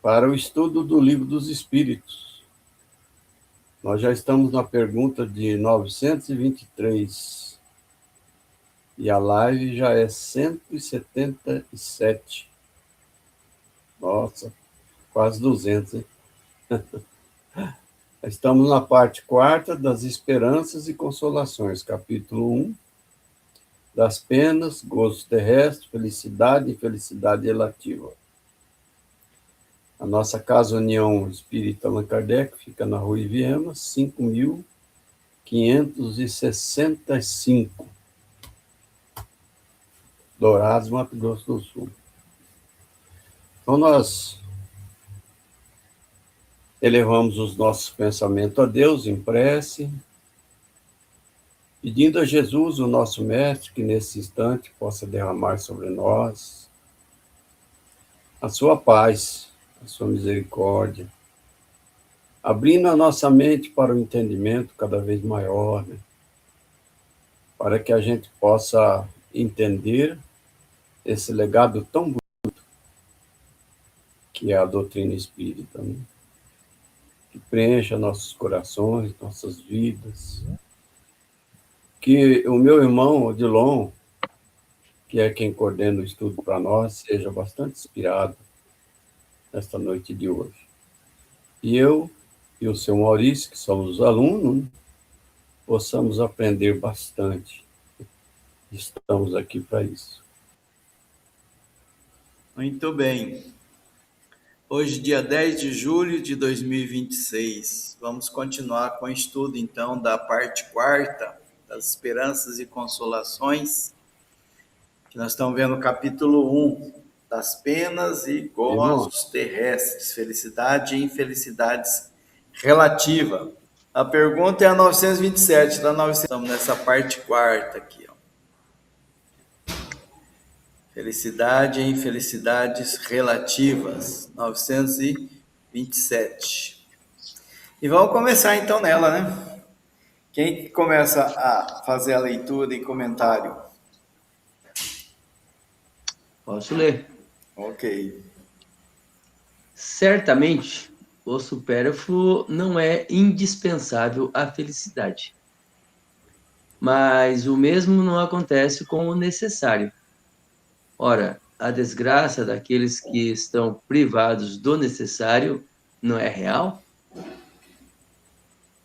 para o estudo do Livro dos Espíritos. Nós já estamos na pergunta de 923 e a live já é 177. Nossa, quase 200, hein? Estamos na parte quarta das Esperanças e Consolações, capítulo 1, das penas, gozo terrestre, felicidade e infelicidade relativa. A nossa Casa União Espírita Allan Kardec fica na Rua Iviema, 5.565, Dourados, Mato Grosso do Sul. Então, nós elevamos os nossos pensamentos a Deus em prece, pedindo a Jesus, o nosso Mestre, que nesse instante possa derramar sobre nós a sua paz, a sua misericórdia, abrindo a nossa mente para o entendimento cada vez maior, né? Para que a gente possa entender esse legado tão bonito que é a doutrina espírita, né? Que preencha nossos corações, nossas vidas. Que o meu irmão Odilon, que é quem coordena o estudo para nós, seja bastante inspirado nesta noite de hoje. E eu e o seu Maurício, que somos os alunos, possamos aprender bastante. Estamos aqui para isso. Muito bem. Hoje, dia 10 de julho de 2026, vamos continuar com o estudo, então, da parte quarta das Esperanças e Consolações, que nós estamos vendo o capítulo 1, das penas e gozos terrestres, felicidade e infelicidades relativa. A pergunta é a 927, da 900, estamos nessa parte quarta aqui, ó. Felicidade e infelicidades relativas, 927. E vamos começar então nela, né? Quem começa a fazer a leitura e comentário? Posso ler. Ok. Certamente, o supérfluo não é indispensável à felicidade. Mas o mesmo não acontece com o necessário. Ora, a desgraça daqueles que estão privados do necessário não é real?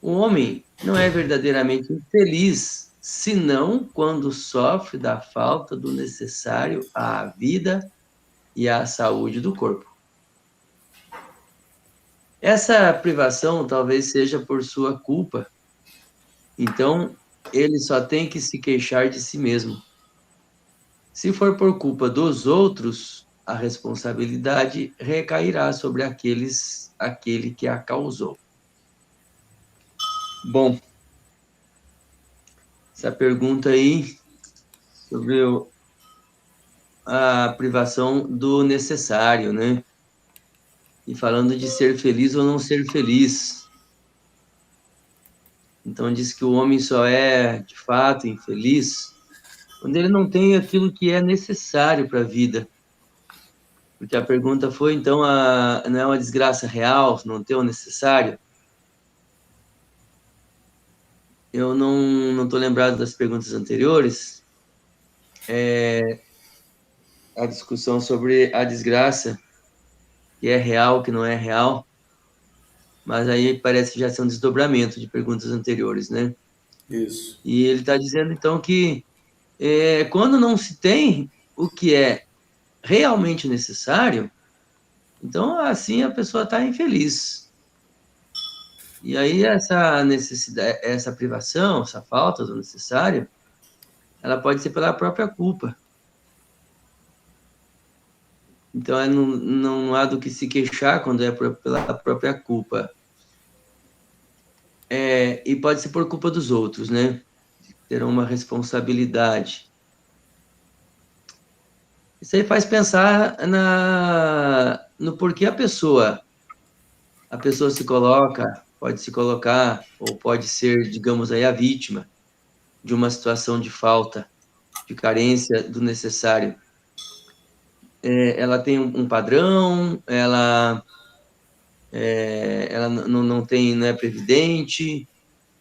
O homem não é verdadeiramente infeliz, senão quando sofre da falta do necessário à vida e à saúde do corpo. Essa privação talvez seja por sua culpa. Então, ele só tem que se queixar de si mesmo. Se for por culpa dos outros, a responsabilidade recairá sobre aquele que a causou. Bom, essa pergunta aí sobre a privação do necessário, né? E falando de ser feliz ou não ser feliz. Então, diz que o homem só é, de fato, infeliz quando ele não tem aquilo que é necessário para a vida. Porque a pergunta foi, então, não é uma desgraça real não ter o necessário? Eu não estou lembrado das perguntas anteriores. A discussão sobre a desgraça, que é real, que não é real, mas aí parece já ser um desdobramento de perguntas anteriores, né? Isso. E ele está dizendo, então, que quando não se tem o que é realmente necessário, então, assim, a pessoa está infeliz. E aí, essa necessidade, essa privação, essa falta do necessário, ela pode ser pela própria culpa. Então, não há do que se queixar quando é pela própria culpa. E pode ser por culpa dos outros, né? Terão uma responsabilidade. Isso aí faz pensar no porquê a pessoa se coloca, pode se colocar, ou pode ser, digamos aí, a vítima de uma situação de falta, de carência do necessário. Ela tem um padrão, ela ela não é previdente,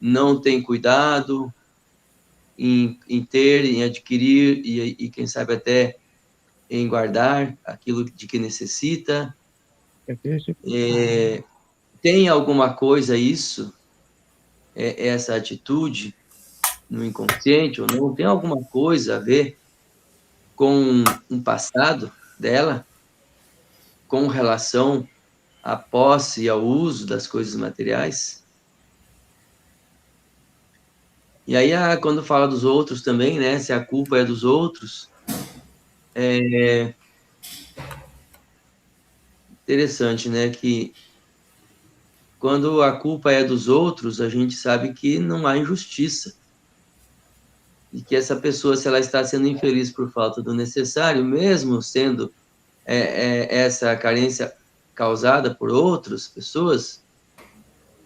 não tem cuidado em ter, em adquirir e quem sabe até em guardar aquilo de que necessita. Tem alguma coisa isso, essa atitude no inconsciente ou não? Tem alguma coisa a ver com um passado dela, com relação à posse e ao uso das coisas materiais? E aí, quando fala dos outros também, né? Se a culpa é dos outros, interessante, né? Que quando a culpa é dos outros, a gente sabe que não há injustiça. E que essa pessoa, se ela está sendo infeliz por falta do necessário, mesmo sendo essa carência causada por outras pessoas,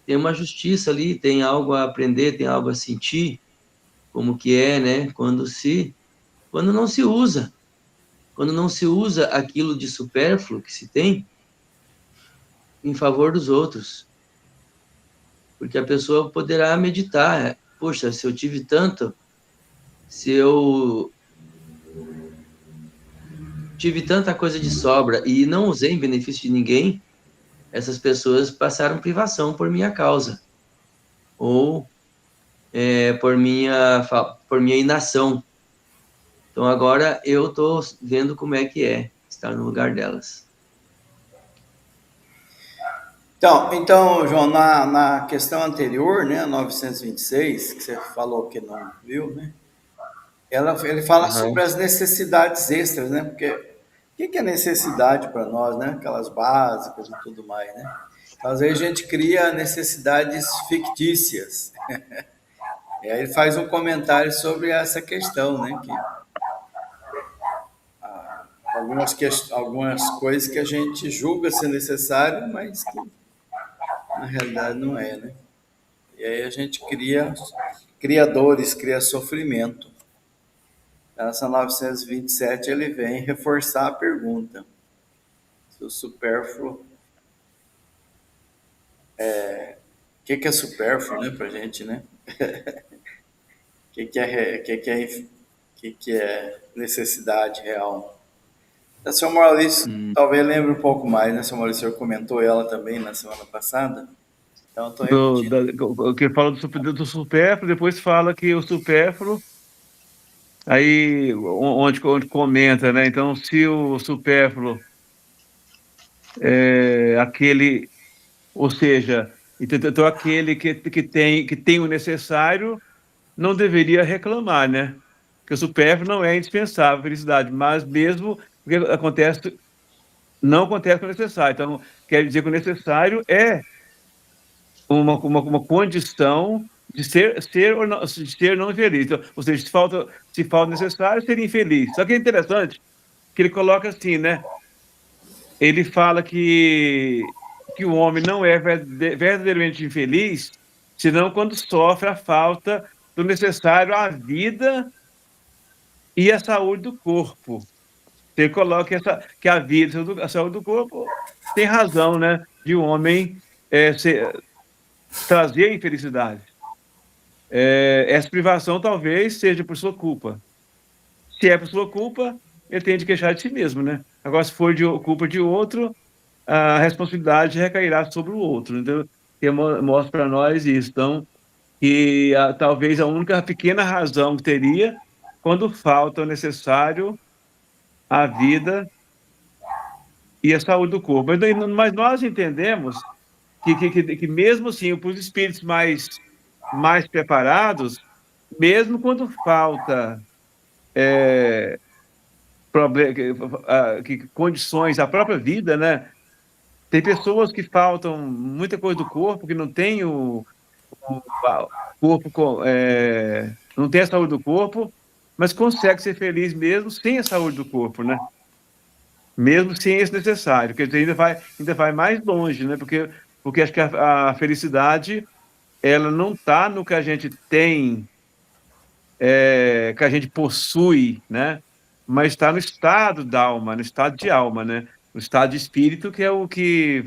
tem uma justiça ali, tem algo a aprender, tem algo a sentir, como que é, né? Quando não se usa aquilo de supérfluo que se tem em favor dos outros. Porque a pessoa poderá meditar, poxa, se eu tive tanto, se eu tive tanta coisa de sobra e não usei em benefício de ninguém, essas pessoas passaram privação por minha causa, ou por minha inação. Então agora eu estou vendo como é que é estar no lugar delas. Então, João, na questão anterior, né, 926, que você falou que não viu, né? Ele fala sobre as necessidades extras, né? Porque o que é necessidade para nós, né? Aquelas básicas e tudo mais, né? Então, às vezes a gente cria necessidades fictícias. E aí ele faz um comentário sobre essa questão, né? Que algumas coisas que a gente julga ser necessário, mas que na realidade não é, né? E aí a gente cria dores, cria sofrimento. Essa 927 ele vem reforçar a pergunta. Se o supérfluo o que é supérfluo, né, pra gente, né? Que é necessidade real? A senhora Maurício talvez lembre um pouco mais, né? A senhora Maurício comentou ela também na semana passada. Então, eu estou repetindo. O que fala do supérfluo, depois fala que o supérfluo, aí onde comenta, né? Então, se o supérfluo é aquele, ou seja, então aquele que tem o necessário não deveria reclamar, né? Porque o supérfluo não é indispensável à felicidade, mas mesmo o que acontece, não acontece com o necessário. Então, quer dizer que o necessário é uma condição de ser não infeliz. Então, ou seja, se falta necessário, seria infeliz. Só que é interessante que ele coloca assim, né? Ele fala que o homem não é verdadeiramente infeliz, senão quando sofre a falta do necessário à vida e à saúde do corpo. Ele coloca que a vida e a saúde do corpo tem razão, né? De o homem trazer infelicidade. Essa privação talvez seja por sua culpa. Se é por sua culpa, ele tem de queixar de si mesmo, né? Agora, se for culpa de outro, a responsabilidade recairá sobre o outro. Então, ele mostra para nós isso. Então, que talvez a única pequena razão que teria quando falta o necessário à vida e à saúde do corpo. Mas nós entendemos que mesmo assim, para os espíritos mais preparados, mesmo quando falta condições, a própria vida, né? Tem pessoas que faltam muita coisa do corpo, que não tem o corpo, não tem a saúde do corpo, mas consegue ser feliz mesmo sem a saúde do corpo, né? Mesmo sem esse necessário, porque ainda vai mais longe, né? Porque acho que a felicidade ela não está no que a gente tem, que a gente possui, né? Mas está no estado da alma, no estado de alma, né? O estado de espírito que é o que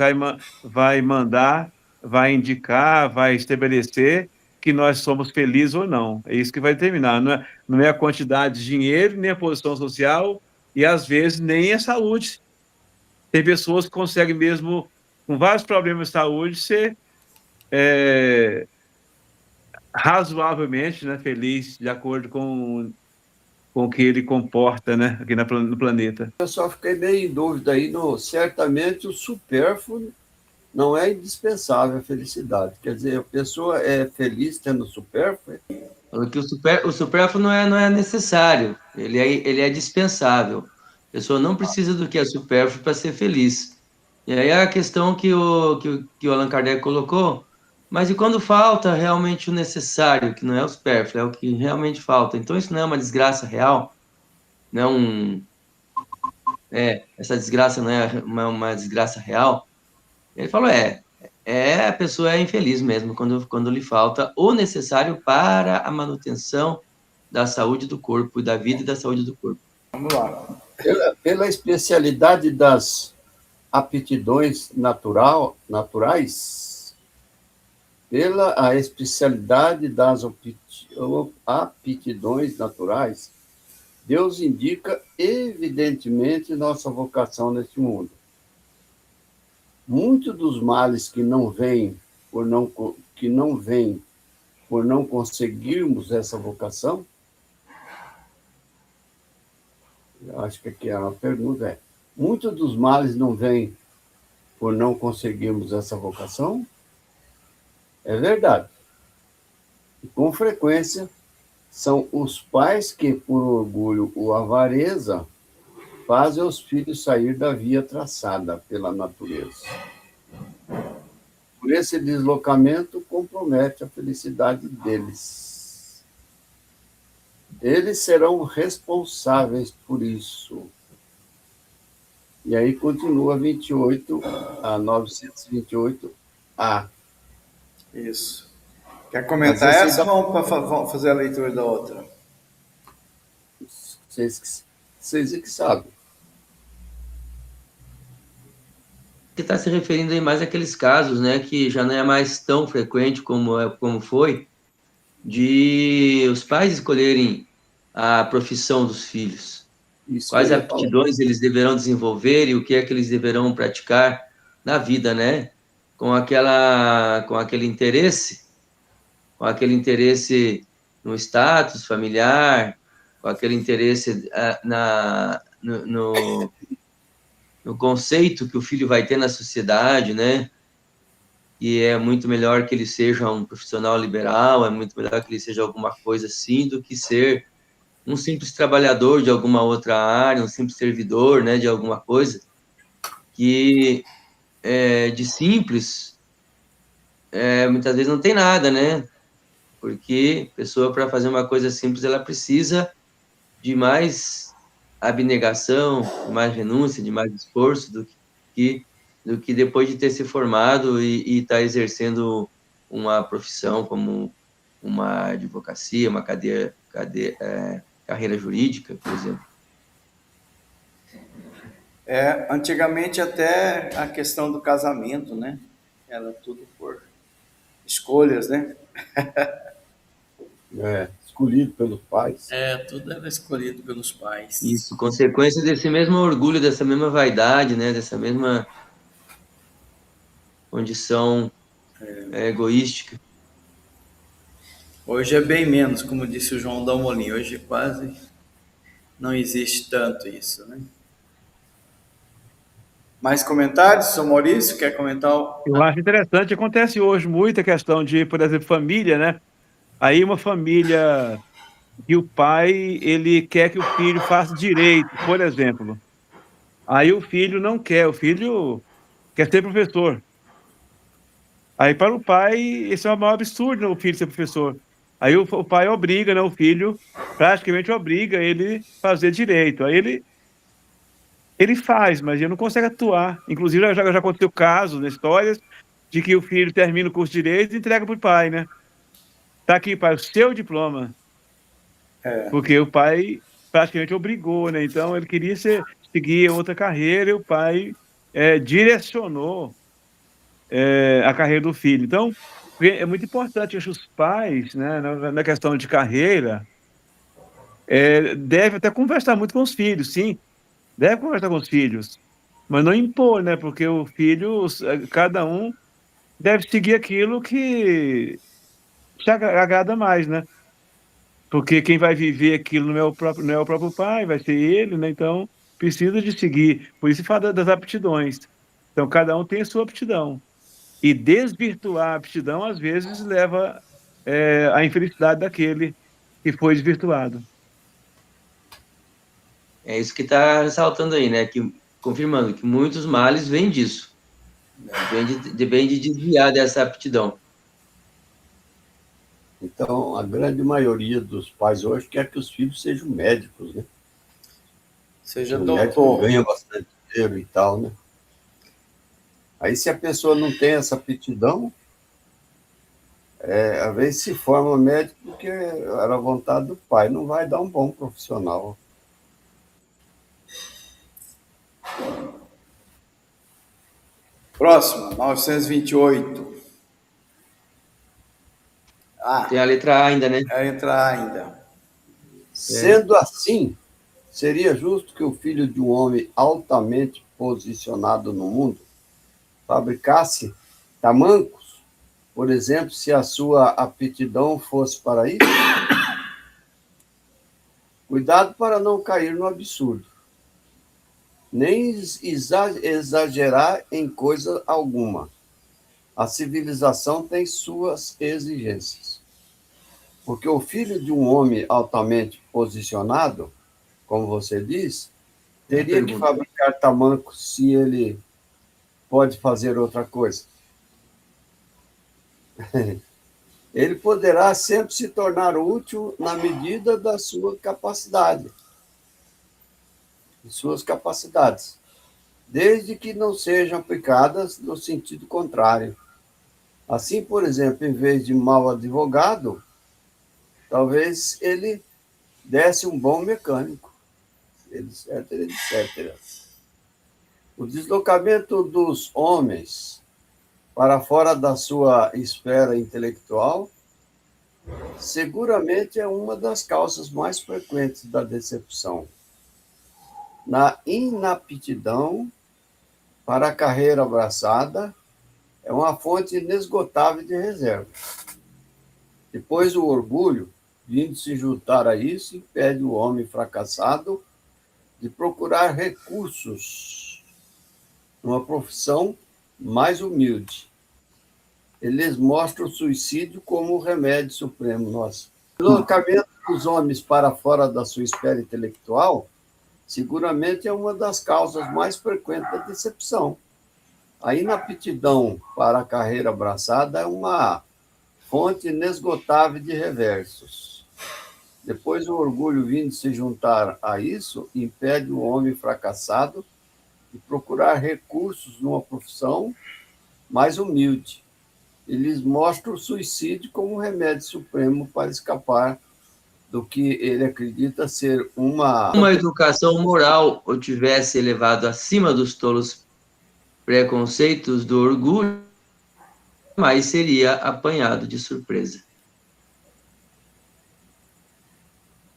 vai mandar, vai indicar, vai estabelecer que nós somos felizes ou não. É isso que vai determinar. Não é a quantidade de dinheiro, nem a posição social e, às vezes, nem a saúde. Tem pessoas que conseguem mesmo, com vários problemas de saúde, ser razoavelmente, né, feliz, de acordo com o que ele comporta, né, aqui no planeta. Eu só fiquei meio em dúvida aí, certamente o supérfluo não é indispensável à felicidade. Quer dizer, a pessoa é feliz tendo supérfluo? Porque o supérfluo não é necessário, ele é dispensável. A pessoa não precisa do que é supérfluo para ser feliz. E aí a questão que o Allan Kardec colocou, mas e quando falta realmente o necessário, que não é o supérfluo, é o que realmente falta. Então isso não é uma desgraça real, não essa desgraça não é uma desgraça real. Ele falou, a pessoa é infeliz mesmo quando lhe falta o necessário para a manutenção da saúde do corpo, da vida e da saúde do corpo. Vamos lá. Pela especialidade das aptidões naturais, pela a especialidade das aptidões naturais, Deus indica evidentemente nossa vocação neste mundo. Muitos dos males que não vêm por não conseguirmos essa vocação, eu acho que aqui é uma pergunta, muitos dos males não vêm por não conseguirmos essa vocação? É verdade. E, com frequência, são os pais que, por orgulho ou avareza, fazem os filhos sair da via traçada pela natureza. Por esse deslocamento, compromete a felicidade deles. Eles serão responsáveis por isso. E aí continua 928A. Isso. Quer comentar essa ou vamos fazer a leitura da outra? Vocês é que sabem. Que está se referindo aí mais àqueles casos, né, que já não é mais tão frequente como foi, de os pais escolherem a profissão dos filhos. Isso, quais aptidões eles deverão desenvolver e o que é que eles deverão praticar na vida, né? Com aquele interesse no status familiar, com aquele interesse no conceito que o filho vai ter na sociedade, né? E é muito melhor que ele seja um profissional liberal, é muito melhor que ele seja alguma coisa assim, do que ser um simples trabalhador de alguma outra área, um simples servidor, né, de alguma coisa, que de simples, muitas vezes não tem nada, né? Porque a pessoa, para fazer uma coisa simples, ela precisa de mais abnegação, de mais renúncia, de mais esforço do que depois de ter se formado e estar exercendo uma profissão como uma advocacia, uma carreira jurídica, por exemplo. Antigamente até a questão do casamento, né? Era tudo por escolhas, né? Escolhido pelos pais. Tudo era escolhido pelos pais. Isso, consequência desse mesmo orgulho, dessa mesma vaidade, né? Dessa mesma condição egoística. Hoje é bem menos, como disse o João Dalmolin. Hoje quase não existe tanto isso, né? Mais comentários? Sr. Maurício, quer comentar? Eu acho interessante, acontece hoje muita questão de, por exemplo, família, né? Aí uma família que o pai, ele quer que o filho faça direito, por exemplo. Aí o filho não quer, o filho quer ser professor. Aí para o pai, esse é o maior absurdo, o filho ser professor. Aí o pai obriga, né, o filho, praticamente obriga ele a fazer direito. Aí ele faz, mas ele não consegue atuar. Inclusive, já aconteceu casos, né, histórias, de que o filho termina o curso de direito e entrega para o pai, né? Tá aqui, pai, o seu diploma. Porque o pai praticamente obrigou, né? Então, ele queria ser seguir outra carreira e o pai direcionou a carreira do filho. Então, é muito importante que os pais, né, na questão de carreira, devem até conversar muito com os filhos, sim, deve conversar com os filhos, mas não impor, né, porque o filho, cada um deve seguir aquilo que te agrada mais, né? Porque quem vai viver aquilo não é o próprio pai, vai ser ele, né? Então, precisa de seguir. Por isso fala das aptidões. Então, cada um tem a sua aptidão. E desvirtuar a aptidão, às vezes, leva à infelicidade daquele que foi desvirtuado. É isso que está ressaltando aí, né? Confirmando que muitos males vêm disso. Vem de desviar dessa aptidão. Então, a grande maioria dos pais hoje quer que os filhos sejam médicos, né? Seja O médico doutor. ganha bastante dinheiro e tal, né? Aí, se a pessoa não tem essa aptidão, às vezes se forma médico porque era a vontade do pai, não vai dar um bom profissional. Próximo, 928. Tem a letra A ainda, né? Vai entrar ainda. Sendo assim, seria justo que o filho de um homem altamente posicionado no mundo fabricasse tamancos, por exemplo, se a sua aptidão fosse para isso? Cuidado para não cair no absurdo, nem exagerar em coisa alguma. A civilização tem suas exigências. Porque o filho de um homem altamente posicionado, como você diz, teria que fabricar tamancos se ele pode fazer outra coisa. Ele poderá sempre se tornar útil na medida da sua capacidade, de suas capacidades, desde que não sejam aplicadas no sentido contrário. Assim, por exemplo, em vez de mau advogado, talvez ele desse um bom mecânico, etc, etc. O deslocamento dos homens para fora da sua esfera intelectual seguramente é uma das causas mais frequentes da decepção. Na inaptidão para a carreira abraçada, é uma fonte inesgotável de reserva. Depois, o orgulho, vindo se juntar a isso, impede o homem fracassado de procurar recursos numa profissão mais humilde. Eles mostram o suicídio como o remédio supremo nosso. O deslocamento dos homens para fora da sua esfera intelectual seguramente é uma das causas mais frequentes da decepção. A inaptidão para a carreira abraçada é uma fonte inesgotável de reversos. Depois, o orgulho vindo se juntar a isso impede o homem fracassado de procurar recursos numa profissão mais humilde. Eles mostram o suicídio como um remédio supremo para escapar do que ele acredita ser uma educação moral o tivesse elevado acima dos tolos preconceitos do orgulho, mas seria apanhado de surpresa.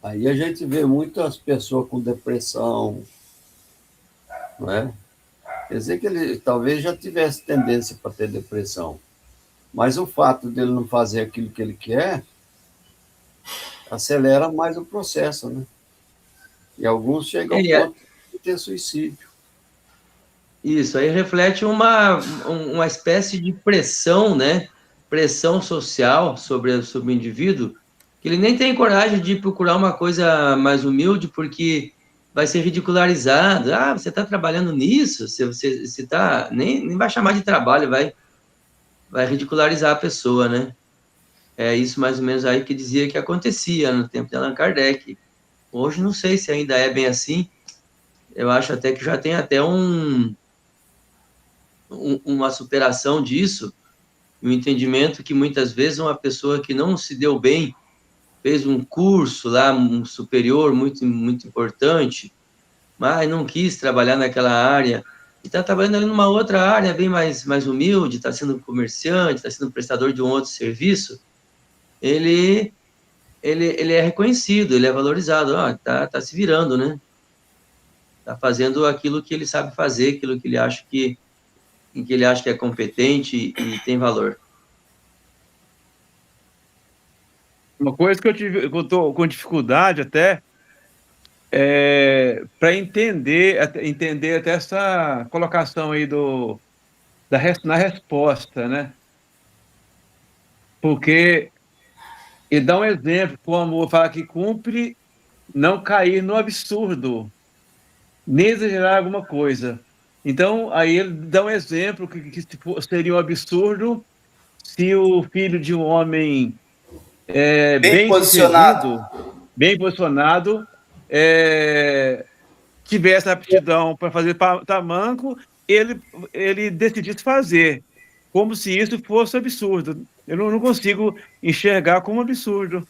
Aí a gente vê muitas pessoas com depressão, não é? Quer dizer que ele talvez já tivesse tendência para ter depressão, mas o fato dele não fazer aquilo que ele quer acelera mais o processo, né? E alguns chegam ao ponto de ter suicídio. Isso, aí reflete uma espécie de pressão, né? Pressão social sobre o indivíduo, que ele nem tem coragem de procurar uma coisa mais humilde, porque vai ser ridicularizado. Ah, você está trabalhando nisso? Você tá, nem vai chamar de trabalho, vai ridicularizar a pessoa, né? É isso mais ou menos aí que dizia que acontecia no tempo de Allan Kardec. Hoje não sei se ainda é bem assim. Eu acho até que já tem até uma superação disso, um entendimento que muitas vezes uma pessoa que não se deu bem, fez um curso lá, um superior muito, muito importante, mas não quis trabalhar naquela área, e está trabalhando ali numa outra área bem mais humilde, está sendo comerciante, está sendo prestador de um outro serviço, ele é reconhecido, ele é valorizado, tá se virando, né? Tá fazendo aquilo que ele sabe fazer, aquilo que ele acha em que ele acha que é competente e tem valor. Uma coisa que eu estou com dificuldade até para entender até essa colocação aí na resposta, né? Porque ele dá um exemplo, como fala que cumpre não cair no absurdo, nem exagerar alguma coisa. Então, aí ele dá um exemplo que seria um absurdo se o filho de um homem Bem posicionado. bem posicionado, tivesse aptidão para fazer tamanco, ele decidisse fazer, como se isso fosse absurdo. Eu não consigo enxergar como absurdo.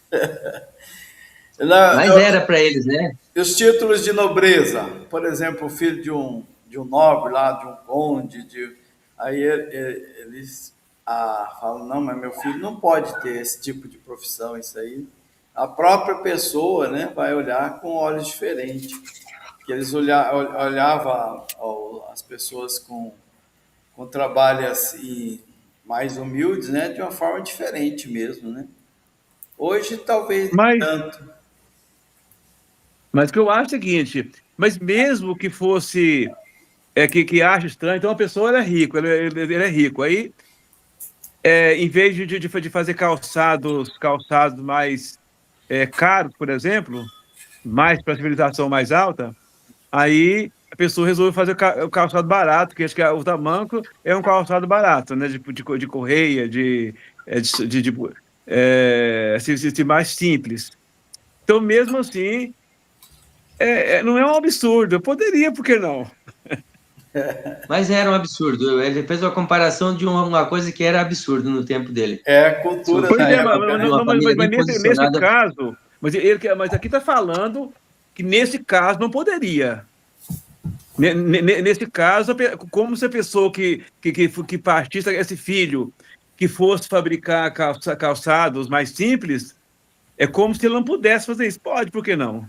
Mas era para eles, né? E os títulos de nobreza, por exemplo, o filho de um nobre lá, de um conde, aí eles falam, não, mas meu filho não pode ter esse tipo de profissão, isso aí. A própria pessoa, né, vai olhar com olhos diferentes. Que eles olhavam as pessoas com trabalho assim, mais humildes, né, de uma forma diferente mesmo, né? Hoje talvez nem Mas, tanto. mas o que eu acho é o seguinte, mas mesmo que fosse que acha estranho, então a pessoa ela é rico, ele é rico. Aí, em vez de fazer calçados mais caros, por exemplo, mais para a civilização mais alta, aí a pessoa resolve fazer o calçado barato, que acho que o tamanco é um calçado barato, né? De correia, assim, mais simples. Então, mesmo assim, não é um absurdo. Eu poderia, por que não? Mas era um absurdo. Ele fez uma comparação de uma coisa que era absurdo no tempo dele. É a cultura Se da Pois é, época, de né? uma família bem nesse posicionada. caso, mas aqui está falando que nesse caso não poderia. Nesse caso, como se a pessoa que partisse esse filho que fosse fabricar calçados mais simples, é como se ele não pudesse fazer isso. Pode, por que não?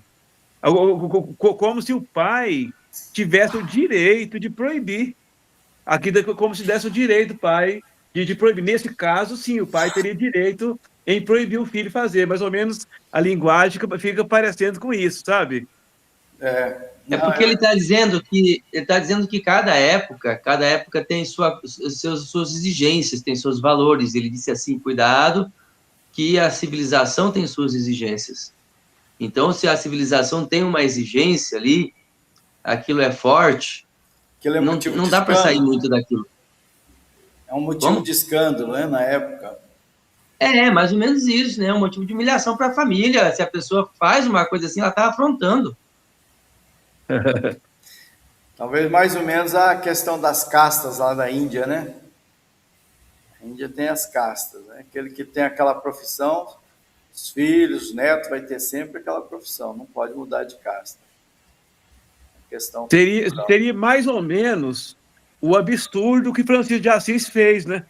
Como se o pai tivesse o direito de proibir. Aqui, como se desse o direito, pai, de proibir. Nesse caso, sim, o pai teria direito em proibir o filho fazer. Mais ou menos a linguagem fica parecendo com isso, sabe? É Não, porque ele está dizendo que cada época tem suas exigências, tem seus valores. Ele disse assim, cuidado, que a civilização tem suas exigências. Então, se a civilização tem uma exigência ali, aquilo é forte, aquilo é motivo de não dá para sair escândalo. muito daquilo. É um motivo Como? de escândalo, né, na época. Mais ou menos isso, né? Um motivo de humilhação para a família. Se a pessoa faz uma coisa assim, ela está afrontando. Talvez mais ou menos a questão das castas lá da Índia, né? A Índia tem as castas, né? Aquele que tem aquela profissão, os filhos, os netos, vai ter sempre aquela profissão, não pode mudar de casta. Questão cultural. Seria mais ou menos o absurdo que Francisco de Assis fez, né?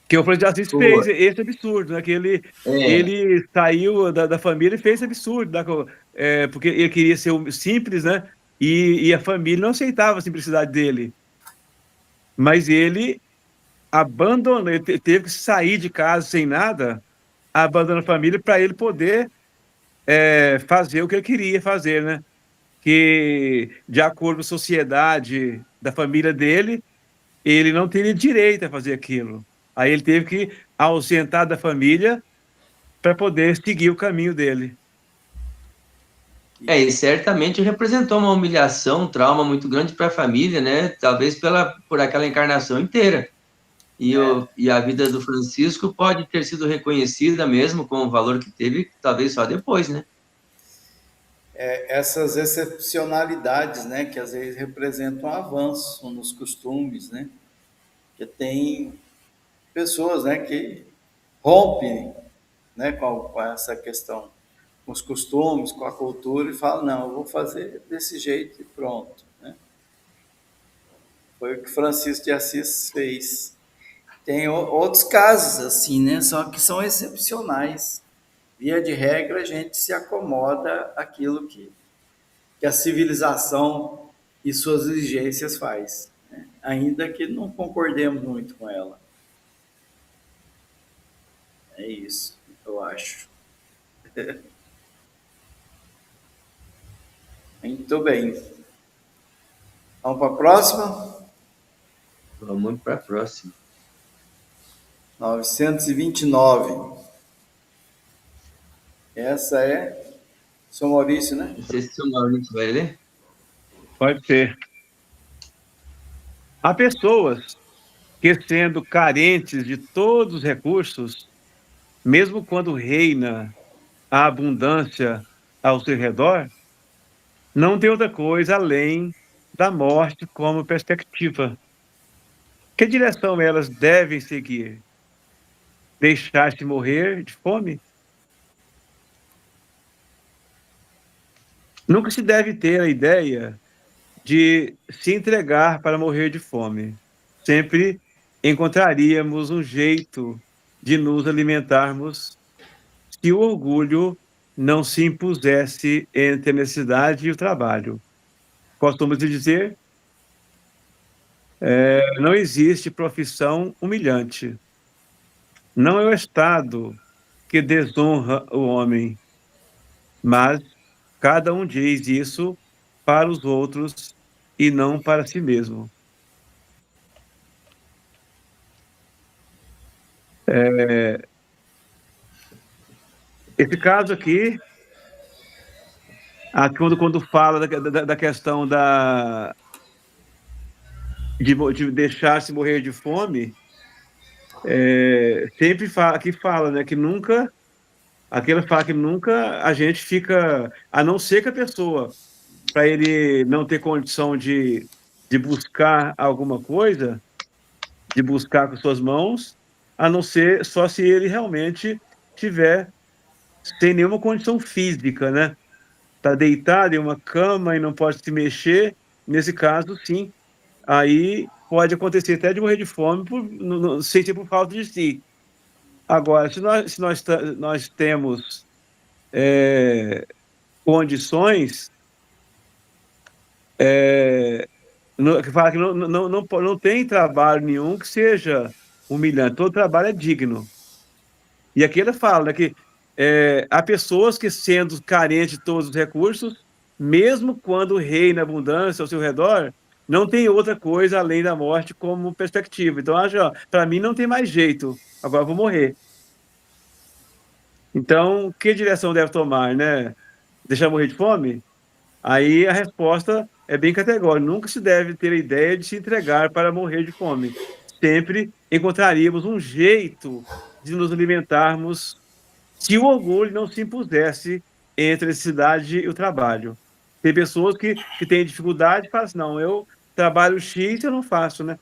Que o Francisco de Assis Boa. fez esse absurdo, né? Que É, ele saiu da família e fez esse absurdo, né? Porque ele queria ser simples, né? E a família não aceitava a simplicidade dele. Mas ele abandonou, ele teve que sair de casa sem nada, abandonou a família para ele poder fazer o que ele queria fazer, né? Que, de acordo com a sociedade da família dele, ele não teria direito a fazer aquilo. Aí ele teve que ausentar da família para poder seguir o caminho dele. e certamente representou uma humilhação, um trauma muito grande para a família, né? Talvez por aquela encarnação inteira. E a vida do Francisco pode ter sido reconhecida mesmo com o valor que teve, talvez só depois, né? Essas excepcionalidades, né, que às vezes representam um avanço nos costumes, né? Que tem pessoas, né, que rompem, né, com essa questão com os costumes, com a cultura, e fala, não, eu vou fazer desse jeito e pronto, né? Foi o que Francisco de Assis fez. Tem outros casos assim, né? Só que são excepcionais. Via de regra, a gente se acomoda àquilo que a civilização e suas exigências faz, né? Ainda que não concordemos muito com ela. É isso, eu acho. Muito bem. Vamos para a próxima? Vamos para a próxima. 929. Essa é São Maurício, né? Não sei se o seu Maurício vai ler. Pode ser. Há pessoas que, sendo carentes de todos os recursos, mesmo quando reina a abundância ao seu redor, não tem outra coisa além da morte como perspectiva. Que direção elas devem seguir? Deixar-se morrer de fome? Nunca se deve ter a ideia de se entregar para morrer de fome. Sempre encontraríamos um jeito de nos alimentarmos se o orgulho não se impusesse entre a necessidade e o trabalho. Costumamos dizer, não existe profissão humilhante. Não é o Estado que desonra o homem, mas cada um diz isso para os outros e não para si mesmo. Esse caso aqui, quando fala da questão de deixar-se morrer de fome, sempre fala, né, que nunca, aquilo fala que nunca a gente fica, a não ser que a pessoa, para ele não ter condição de buscar alguma coisa, de buscar com suas mãos, a não ser só se ele realmente tiver sem nenhuma condição física, né? Está deitado em uma cama e não pode se mexer, nesse caso, sim, aí pode acontecer até de morrer de fome sem ser por falta de si. Agora, se nós temos condições, que fala que não tem trabalho nenhum que seja humilhante, todo trabalho é digno. E aqui ele fala, né, que há pessoas que, sendo carentes de todos os recursos, mesmo quando reina a abundância ao seu redor, não tem outra coisa além da morte como perspectiva. Então, acho, para mim não tem mais jeito, agora eu vou morrer. Então, que direção deve tomar, né? Deixar morrer de fome? Aí a resposta é bem categórica. Nunca se deve ter a ideia de se entregar para morrer de fome. Sempre encontraríamos um jeito de nos alimentarmos se o orgulho não se impusesse entre a necessidade e o trabalho. Tem pessoas que têm dificuldade e falam assim, não, eu trabalho X e eu não faço, né?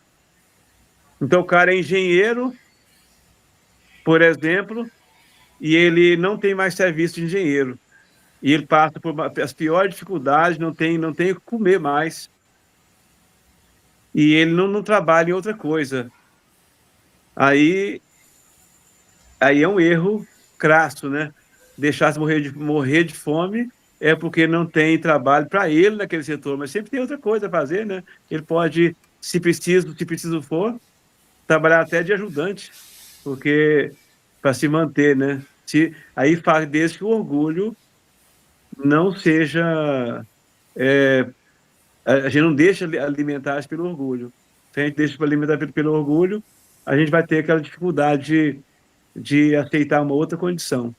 Então, o cara é engenheiro, por exemplo, e ele não tem mais serviço de engenheiro. E ele passa por as piores dificuldades, não tem o que comer mais. E ele não trabalha em outra coisa. Aí é um erro crasso, né? Deixar-se morrer de fome é porque não tem trabalho para ele naquele setor, mas sempre tem outra coisa a fazer, né? Ele pode, se preciso for, trabalhar até de ajudante, porque para se manter, né? Aí faz desde que o orgulho não seja... a gente não deixa alimentar pelo orgulho. Se a gente deixa alimentar pelo orgulho, a gente vai ter aquela dificuldade de aceitar uma outra condição.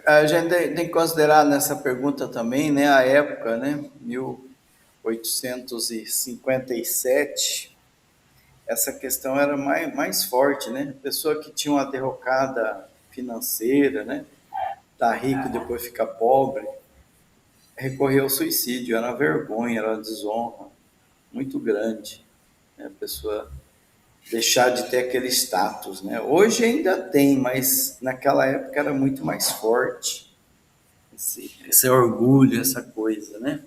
A gente tem que considerar nessa pergunta também, né, a época, né, 1857, essa questão era mais forte, né? A pessoa que tinha uma derrocada financeira, né, tá rico e depois fica pobre, recorreu ao suicídio, era uma vergonha, era uma desonra muito grande, né? A pessoa deixar de ter aquele status, né? Hoje ainda tem, mas naquela época era muito mais forte esse orgulho, essa coisa, né?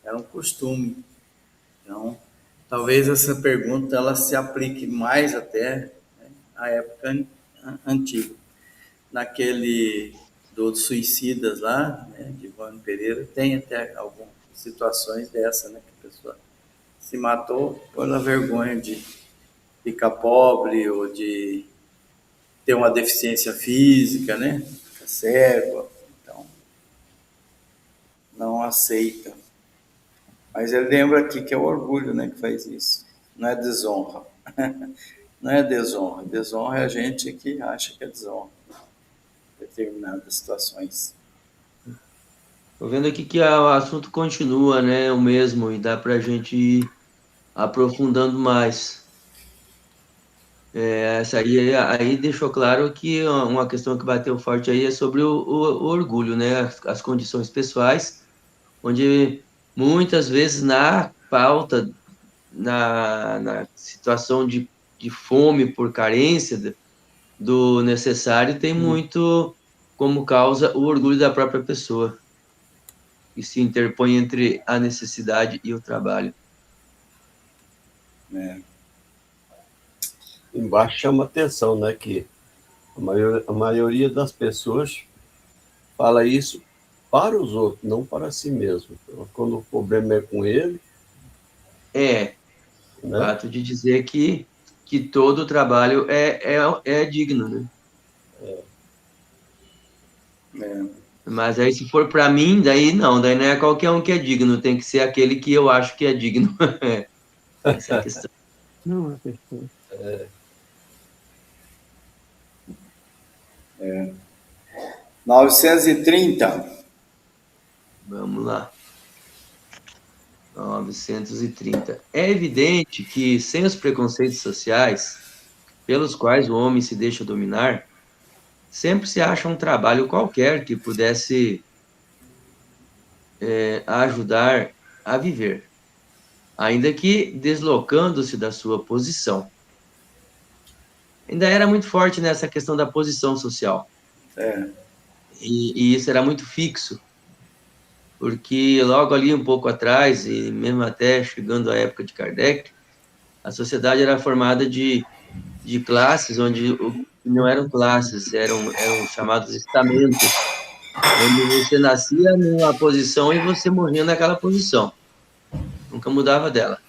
Era um costume. Então, talvez essa pergunta ela se aplique mais até, né, à época antiga. Naquele dos suicidas lá, né, de Ivone Pereira, tem até algumas situações dessa, né, que a pessoa se matou pela vergonha de ficar pobre ou de ter uma deficiência física, né, ficar cego, então não aceita. Mas ele lembra aqui que é o orgulho, né, que faz isso. Não é desonra. Não é desonra. Desonra é a gente que acha que é desonra em determinadas situações. Tô vendo aqui que o assunto continua, né, o mesmo, e dá para a gente ir aprofundando mais. Essa aí deixou claro que uma questão que bateu forte aí é sobre o orgulho, né, as condições pessoais, onde muitas vezes na pauta, na situação de fome por carência do necessário, tem muito como causa o orgulho da própria pessoa, que se interpõe entre a necessidade e o trabalho. Né? Embaixo chama atenção, né, que a maioria das pessoas fala isso para os outros, não para si mesmo. Então, quando o problema é com ele, O né? fato de dizer que todo trabalho é digno, né? É. Mas aí, se for para mim, daí não é qualquer um que é digno, tem que ser aquele que eu acho que é digno. Essa é a questão. Não, é questão. 930. Vamos lá. 930. É evidente que, sem os preconceitos sociais, pelos quais o homem se deixa dominar, sempre se acha um trabalho qualquer que pudesse ajudar a viver, ainda que deslocando-se da sua posição. Ainda era muito forte nessa questão da posição social. É. E isso era muito fixo, porque logo ali um pouco atrás, e mesmo até chegando à época de Kardec, a sociedade era formada de classes, onde não eram classes, eram chamados estamentos, onde você nascia numa posição e você morria naquela posição, nunca mudava dela.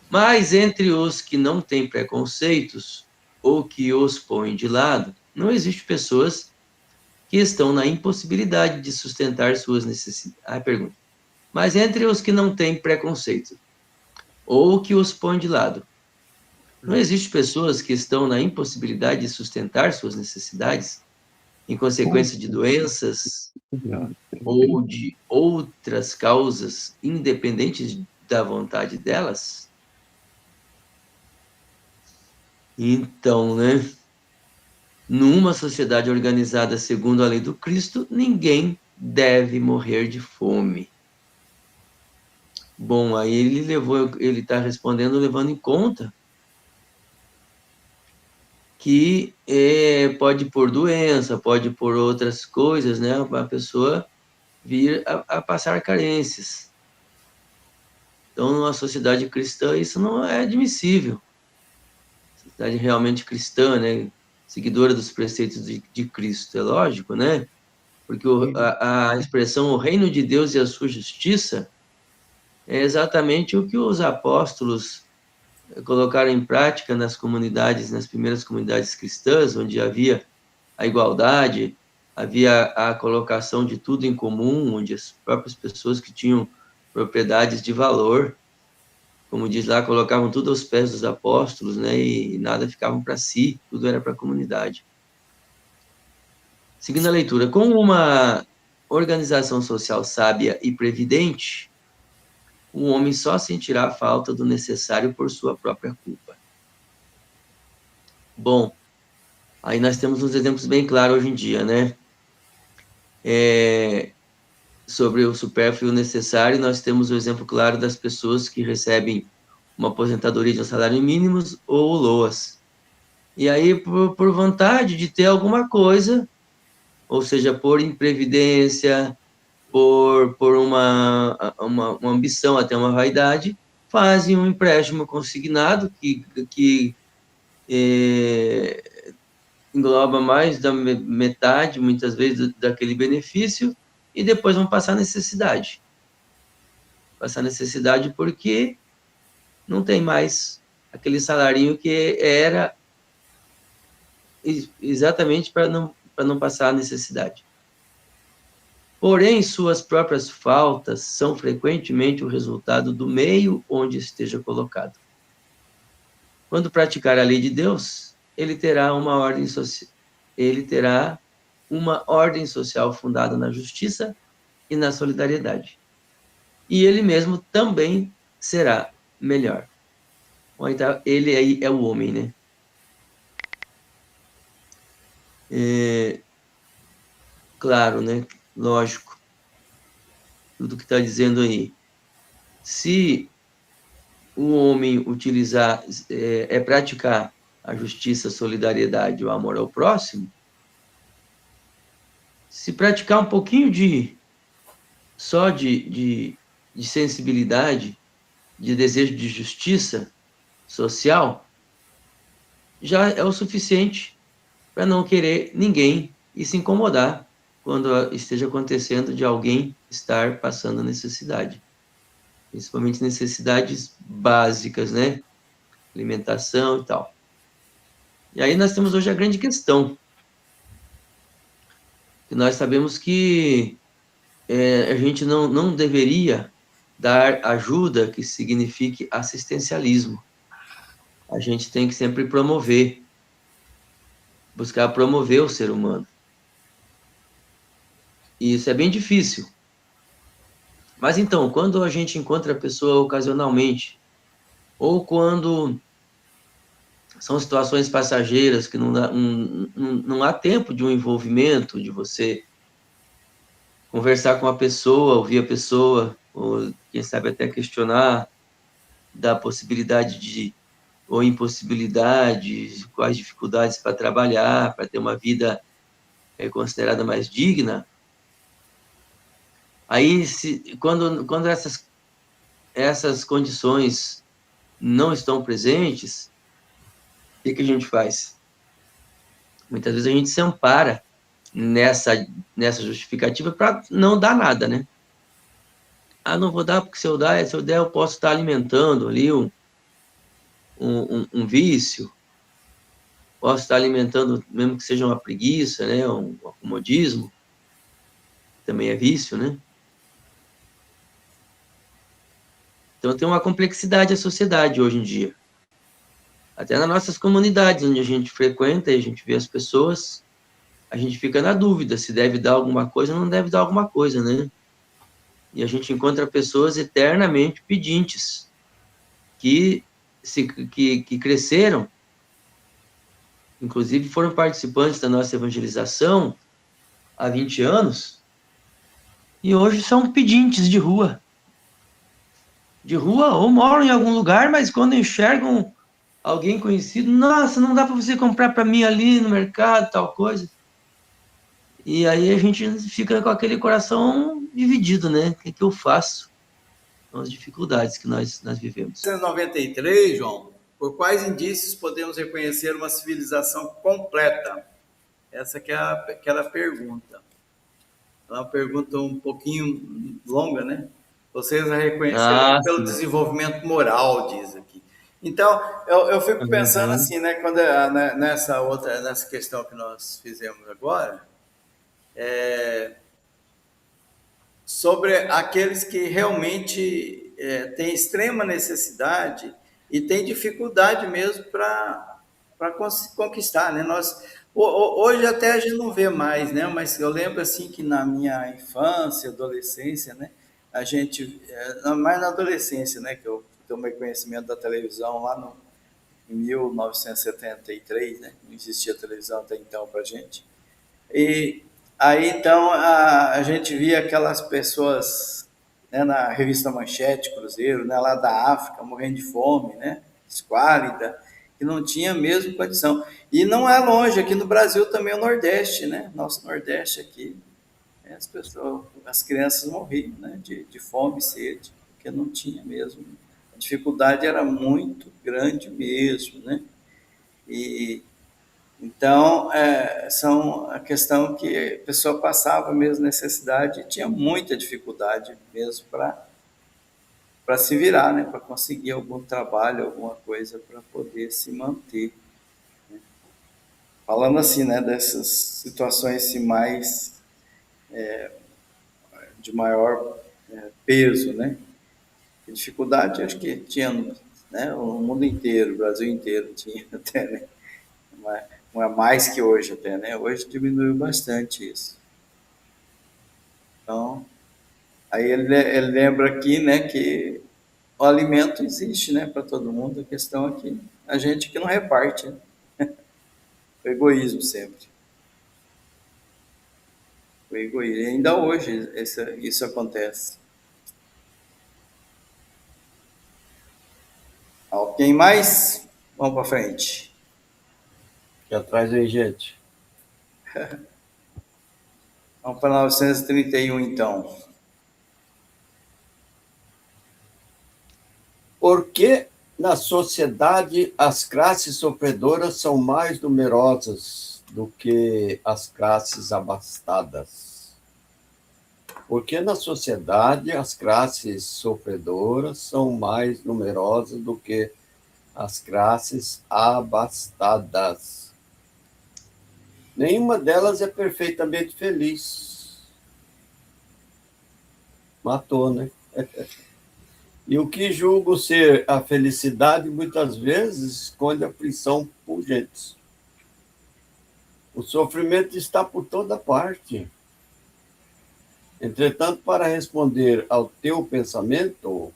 Mas entre os que não têm preconceitos ou que os põem de lado, não existe pessoas que estão na impossibilidade de sustentar suas necessidades. Pergunta. Mas entre os que não têm preconceito ou que os põem de lado, não existe pessoas que estão na impossibilidade de sustentar suas necessidades em consequência de doenças ou de outras causas independentes da vontade delas? Então, né? Numa sociedade organizada segundo a lei do Cristo, ninguém deve morrer de fome. Bom, aí ele está respondendo levando em conta que pode por doença, pode por outras coisas, né? A pessoa vir a passar carências. Então, numa sociedade cristã, isso não é admissível. Sociedade realmente cristã, né? Seguidora dos preceitos de Cristo, é lógico, né? Porque a expressão o reino de Deus e a sua justiça é exatamente o que os apóstolos colocaram em prática nas comunidades, nas primeiras comunidades cristãs, onde havia a igualdade, havia a colocação de tudo em comum, onde as próprias pessoas que tinham propriedades de valor, como diz lá, colocavam tudo aos pés dos apóstolos, né, e nada ficava para si, tudo era para a comunidade. Seguindo a leitura, com uma organização social sábia e previdente, o homem só sentirá a falta do necessário por sua própria culpa. Bom, aí nós temos uns exemplos bem claros hoje em dia, né? Sobre o supérfluo e o necessário, nós temos o exemplo claro das pessoas que recebem uma aposentadoria de um salário mínimo ou LOAS. E aí, por vontade de ter alguma coisa, ou seja, por imprevidência, por uma ambição, até uma vaidade, fazem um empréstimo consignado que engloba mais da metade, muitas vezes, daquele benefício, e depois vão passar necessidade. Passar necessidade porque não tem mais aquele salarinho que era exatamente para não passar necessidade. Porém, suas próprias faltas são frequentemente o resultado do meio onde esteja colocado. Quando praticar a lei de Deus, ele terá uma ordem social fundada na justiça e na solidariedade. E ele mesmo também será melhor. Bom, então, ele aí é o homem, né? Claro, né? Lógico. Tudo que está dizendo aí. Se o homem utilizar, praticar a justiça, a solidariedade, o amor ao próximo, se praticar um pouquinho só de sensibilidade, de desejo de justiça social, já é o suficiente para não querer ninguém e se incomodar quando esteja acontecendo de alguém estar passando necessidade. Principalmente necessidades básicas, né? Alimentação e tal. E aí nós temos hoje a grande questão, que nós sabemos que a gente não deveria dar ajuda que signifique assistencialismo. A gente tem que sempre buscar promover o ser humano. E isso é bem difícil. Mas então, quando a gente encontra a pessoa ocasionalmente, ou quando são situações passageiras que não há tempo de um envolvimento, de você conversar com a pessoa, ouvir a pessoa, ou quem sabe até questionar da possibilidade ou impossibilidade, quais dificuldades para trabalhar, para ter uma vida considerada mais digna. Aí, quando essas condições não estão presentes, o que a gente faz? Muitas vezes a gente se ampara nessa justificativa para não dar nada, né? Ah, não vou dar porque se eu der eu posso estar alimentando ali um vício, posso estar alimentando, mesmo que seja uma preguiça, né? Um acomodismo, também é vício, né? Então tem uma complexidade a sociedade hoje em dia. Até nas nossas comunidades, onde a gente frequenta e a gente vê as pessoas, a gente fica na dúvida se deve dar alguma coisa ou não deve dar alguma coisa, né? E a gente encontra pessoas eternamente pedintes, que cresceram, inclusive foram participantes da nossa evangelização há 20 anos, e hoje são pedintes de rua. De rua, ou moram em algum lugar, mas quando enxergam alguém conhecido, nossa, não dá para você comprar para mim ali no mercado, tal coisa. E aí a gente fica com aquele coração dividido, né? O que eu faço? São as dificuldades que nós vivemos. Em 1993, João, por quais indícios podemos reconhecer uma civilização completa? Essa que é aquela pergunta. É uma pergunta um pouquinho longa, né? Vocês a reconheceram pelo Sim. desenvolvimento moral, diz aqui. Então, eu fico pensando assim, né? Quando nessa questão que nós fizemos agora, sobre aqueles que realmente têm extrema necessidade e têm dificuldade mesmo para conquistar, né? Hoje até a gente não vê mais, né? Mas eu lembro assim que na minha infância, adolescência, né? A gente, mais na adolescência, né? Que eu tomei conhecimento da televisão lá em 1973, né? Não existia televisão até então para gente. E aí, então, a gente via aquelas pessoas né, na revista Manchete, Cruzeiro, né, lá da África, morrendo de fome, né, esquálida, que não tinha mesmo condição. E não é longe, aqui no Brasil também é o Nordeste, né, nosso Nordeste aqui, as pessoas, as crianças morriam, né, de fome e sede, porque não tinha mesmo. A dificuldade era muito grande mesmo, né? E então são a questão que a pessoa passava mesmo necessidade e tinha muita dificuldade mesmo para se virar, né? Para conseguir algum trabalho, alguma coisa para poder se manter. Falando assim, né? Dessas situações assim, mais de maior peso, né? Dificuldade, acho que tinha, né? O mundo inteiro, o Brasil inteiro tinha até, né? Não é mais que hoje até, né? Hoje diminuiu bastante isso. Então, aí ele lembra aqui, né, que o alimento existe, né, para todo mundo. A questão é que a gente que não reparte, né? O egoísmo sempre. O egoísmo. E ainda hoje isso acontece. Alguém mais? Vamos para frente. Aqui atrás vem gente. Vamos para 931, então. Por que na sociedade as classes sofredoras são mais numerosas do que as classes abastadas? Por que na sociedade as classes sofredoras são mais numerosas do que as classes abastadas? Nenhuma delas é perfeitamente feliz. Matou, né? E o que julgo ser a felicidade, muitas vezes, esconde aflição pungente. O sofrimento está por toda parte. Entretanto, para responder ao teu pensamento,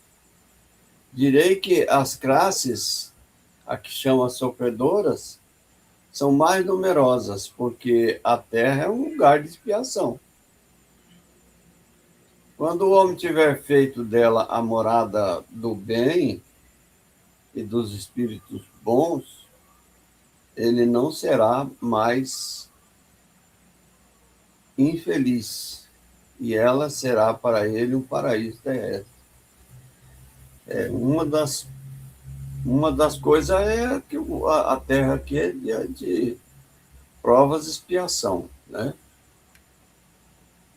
direi que as classes, a que chama sofredoras, são mais numerosas, porque a terra é um lugar de expiação. Quando o homem tiver feito dela a morada do bem e dos espíritos bons, ele não será mais infeliz, e ela será para ele um paraíso terrestre. Uma das coisas é que a Terra aqui é de provas e expiação, né?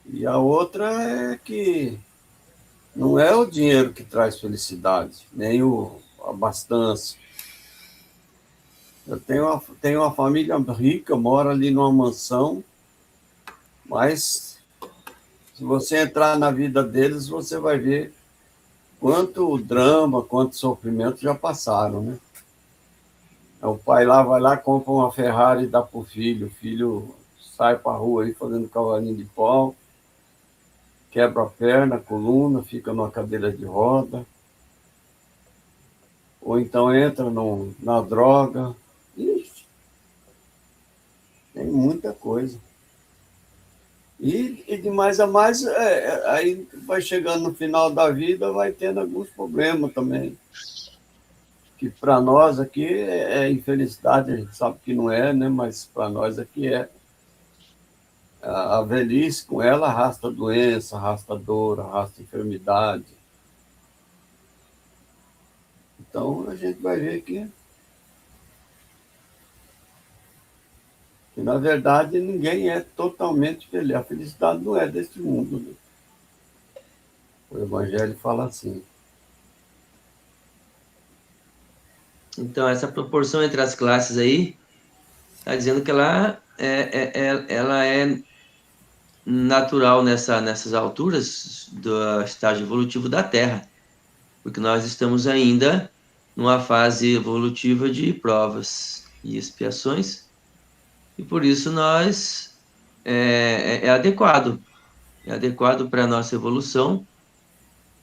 E a outra é que não é o dinheiro que traz felicidade, nem a abastança. Eu tenho uma família rica, mora ali numa mansão, mas se você entrar na vida deles, você vai ver quanto drama, quanto sofrimento já passaram, né? O pai lá vai lá, compra uma Ferrari e dá para o filho sai para a rua aí fazendo cavalinho de pau, quebra a perna, a coluna, fica numa cadeira de roda, ou então entra na droga. Ixi, tem muita coisa. E de mais a mais, aí vai chegando no final da vida, vai tendo alguns problemas também. Que para nós aqui é infelicidade, a gente sabe que não é, né? Mas para nós aqui é. A velhice com ela arrasta doença, arrasta dor, arrasta enfermidade. Então a gente vai ver que na verdade ninguém é totalmente feliz. A felicidade não é deste mundo, né? O Evangelho fala assim. Então, essa proporção entre as classes aí, está dizendo que ela é natural nessas alturas do estágio evolutivo da Terra, porque nós estamos ainda numa fase evolutiva de provas e expiações, e por isso nós é adequado para a nossa evolução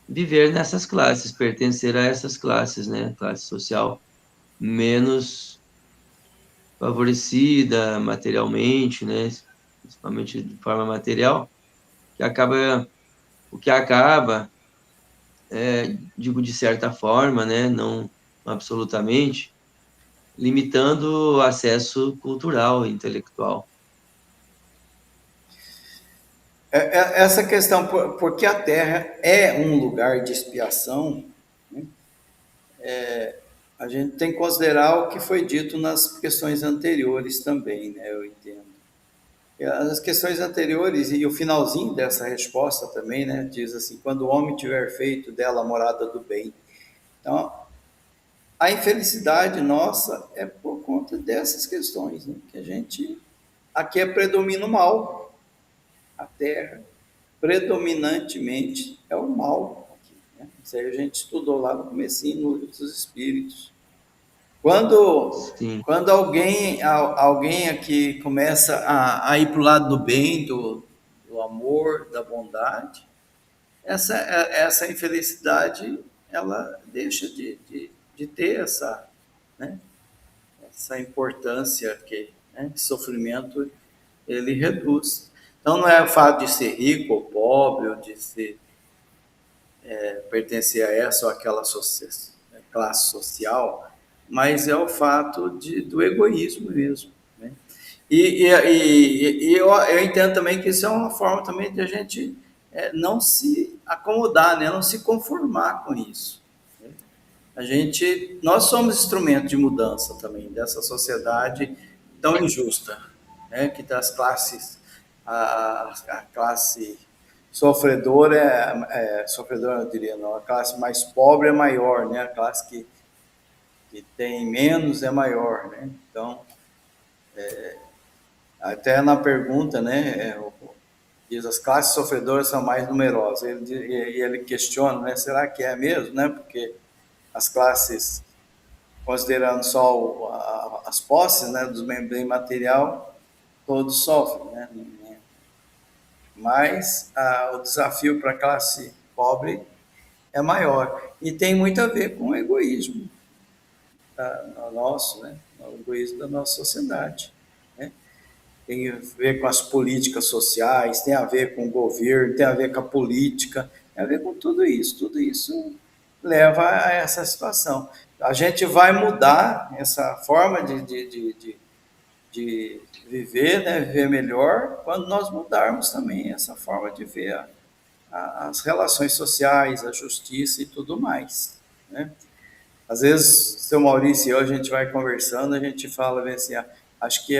viver nessas classes, pertencer a essas classes, né? Classe social menos favorecida materialmente, né? Principalmente de forma material, o que acaba digo de certa forma, né, não absolutamente, limitando o acesso cultural e intelectual. Essa questão, porque a Terra é um lugar de expiação, né? A gente tem que considerar o que foi dito nas questões anteriores também, né? Eu entendo. As questões anteriores e o finalzinho dessa resposta também, né? Diz assim: quando o homem tiver feito dela a morada do bem. Então, a infelicidade nossa é por conta dessas questões, né? Que a gente aqui predomina o mal, a Terra predominantemente é o mal aqui, né? Isso aí a gente estudou lá no comecinho, no livro dos Espíritos. Quando alguém aqui começa a ir para o lado do bem, do amor, da bondade, essa infelicidade, ela deixa de ter né, essa importância que, né, de sofrimento, ele reduz. Então, não é o fato de ser rico ou pobre, ou de pertencer a essa ou aquela classe social, mas é o fato do egoísmo mesmo, né? E eu entendo também que isso é uma forma também de a gente não se acomodar, né? Não se conformar com isso. Nós somos instrumento de mudança também dessa sociedade tão injusta, né? Que das classes, a classe sofredora, eu diria, não, a classe mais pobre é maior, né? A classe que tem menos é maior, né? Então, até na pergunta, né, diz as classes sofredoras são mais numerosas. Ele questiona, né, será que é mesmo, né? Porque as classes, considerando só as posses, né, dos bem material, todos sofrem, né? Mas o desafio para a classe pobre é maior e tem muito a ver com o egoísmo nosso, né? O egoísmo da nossa sociedade, né? Tem a ver com as políticas sociais, tem a ver com o governo, tem a ver com a política, tem a ver com tudo isso. Tudo isso leva a essa situação. A gente vai mudar essa forma de viver, né? Viver melhor, quando nós mudarmos também essa forma de ver as relações sociais, a justiça e tudo mais, né? Às vezes, seu Maurício e eu, a gente vai conversando, a gente fala assim, acho que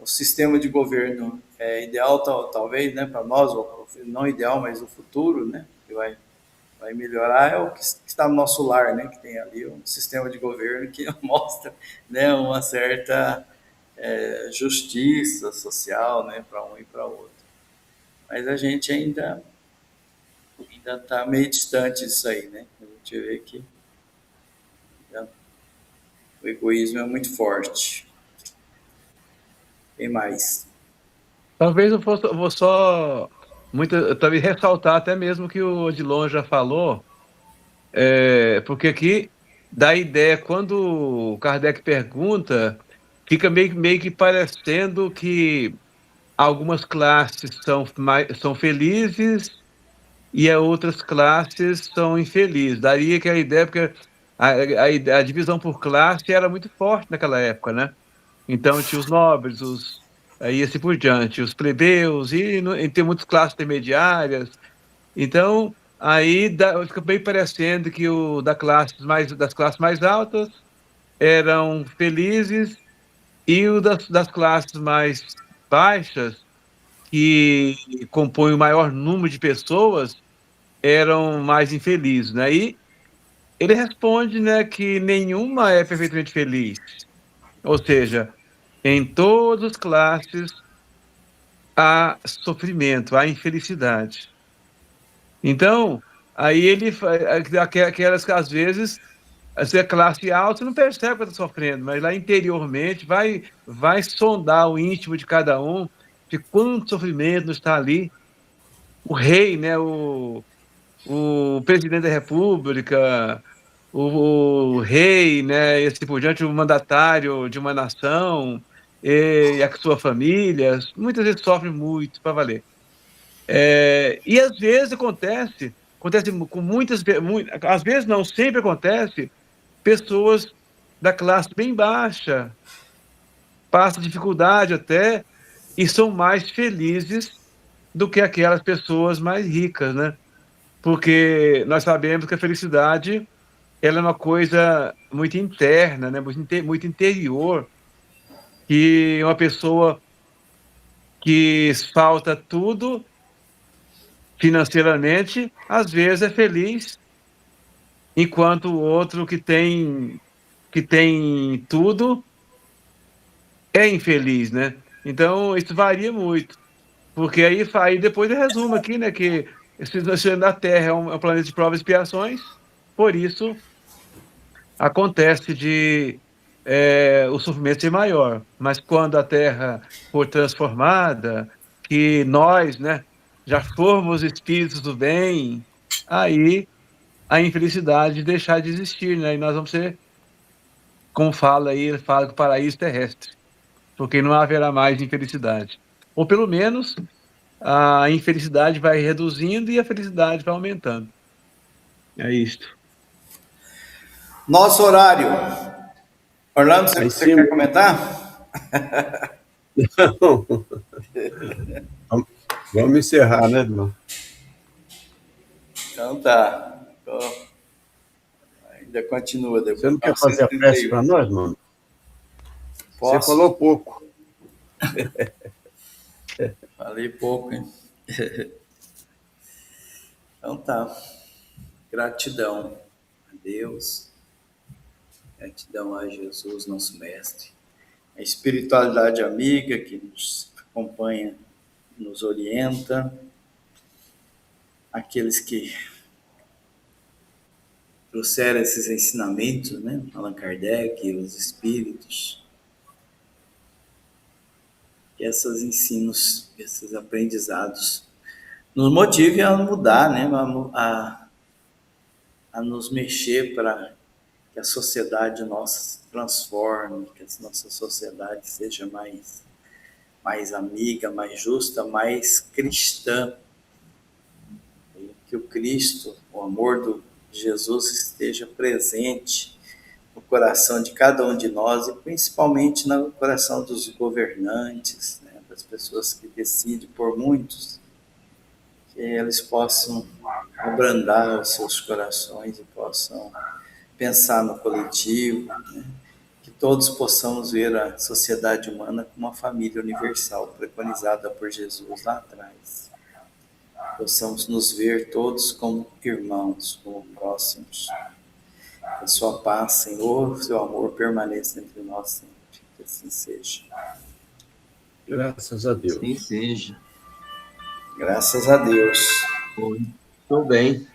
o sistema de governo é ideal, talvez, né, para nós, não ideal, mas o futuro, né, que vai melhorar, é o que está no nosso lar, né, que tem ali um sistema de governo que mostra, né, uma certa justiça social, né, para um e para outro. Mas a gente ainda está meio distante disso aí, né, a gente vê que o egoísmo é muito forte. Tem mais. Talvez eu vou só talvez ressaltar até mesmo o que o Odilon já falou, porque aqui dá a ideia, quando o Kardec pergunta, fica meio que parecendo que algumas classes são felizes e outras classes são infelizes. Daria que a ideia, porque a divisão por classe era muito forte naquela época, né? Então tinha os nobres, aí assim por diante, os plebeus, e tem muitas classes intermediárias. Então, aí fica bem parecendo que das classes mais altas eram felizes, e das classes mais baixas, que compõem o maior número de pessoas, eram mais infelizes, né? E ele responde, né, que nenhuma é perfeitamente feliz. Ou seja, em todas as classes há sofrimento, há infelicidade. Então, aí ele aquelas que às vezes a classe alta não percebe que está sofrendo, mas lá interiormente vai sondar o íntimo de cada um, de quanto sofrimento não está ali. O rei, né, o presidente da República, o rei, né, e assim por diante, o mandatário de uma nação, e a sua família, muitas vezes sofre muito para valer. E às vezes acontece acontece com às vezes não, sempre acontece, pessoas da classe bem baixa, passam dificuldade até, e são mais felizes do que aquelas pessoas mais ricas, né? Porque nós sabemos que a felicidade, ela é uma coisa muito interna, né? Muito interior, que uma pessoa que falta tudo financeiramente, às vezes é feliz, enquanto o outro que tem tudo é infeliz, né? Então, isso varia muito. Porque aí depois eu resumo aqui, né, que a Terra é um planeta de provas e expiações, por isso acontece de o sofrimento ser maior. Mas quando a Terra for transformada, que nós, né, já formos espíritos do bem, aí a infelicidade deixar de existir, né? E nós vamos ser, como fala aí, ele fala que o paraíso terrestre, porque não haverá mais infelicidade. Ou pelo menos a infelicidade vai reduzindo e a felicidade vai aumentando. É isto. Nosso horário. Orlando, Aí você sim, quer comentar? vamos encerrar, né, irmão? Então tá. Ainda continua depois. Você não quer fazer a prece para nós, mano? Você Posso? falou pouco. Falei pouco, hein? Então tá. Gratidão a Deus. Gratidão a Jesus, nosso mestre. A espiritualidade amiga que nos acompanha, nos orienta. Aqueles que trouxeram esses ensinamentos, né? Allan Kardec, os espíritos. Que esses ensinos, esses aprendizados nos motivem a mudar, né? A nos mexer para que a sociedade nossa se transforme, que a nossa sociedade seja mais amiga, mais justa, mais cristã. E que o Cristo, o amor do Jesus esteja presente no coração de cada um de nós e principalmente no coração dos governantes, né, das pessoas que decidem por muitos, que eles possam abrandar os seus corações e possam pensar no coletivo, né, que todos possamos ver a sociedade humana como uma família universal preconizada por Jesus lá atrás. Possamos nos ver todos como irmãos, como próximos. A sua paz, Senhor, seu amor permaneça entre nós sempre. Que assim seja. Graças a Deus. Sim, seja. Graças a Deus. Estou bem.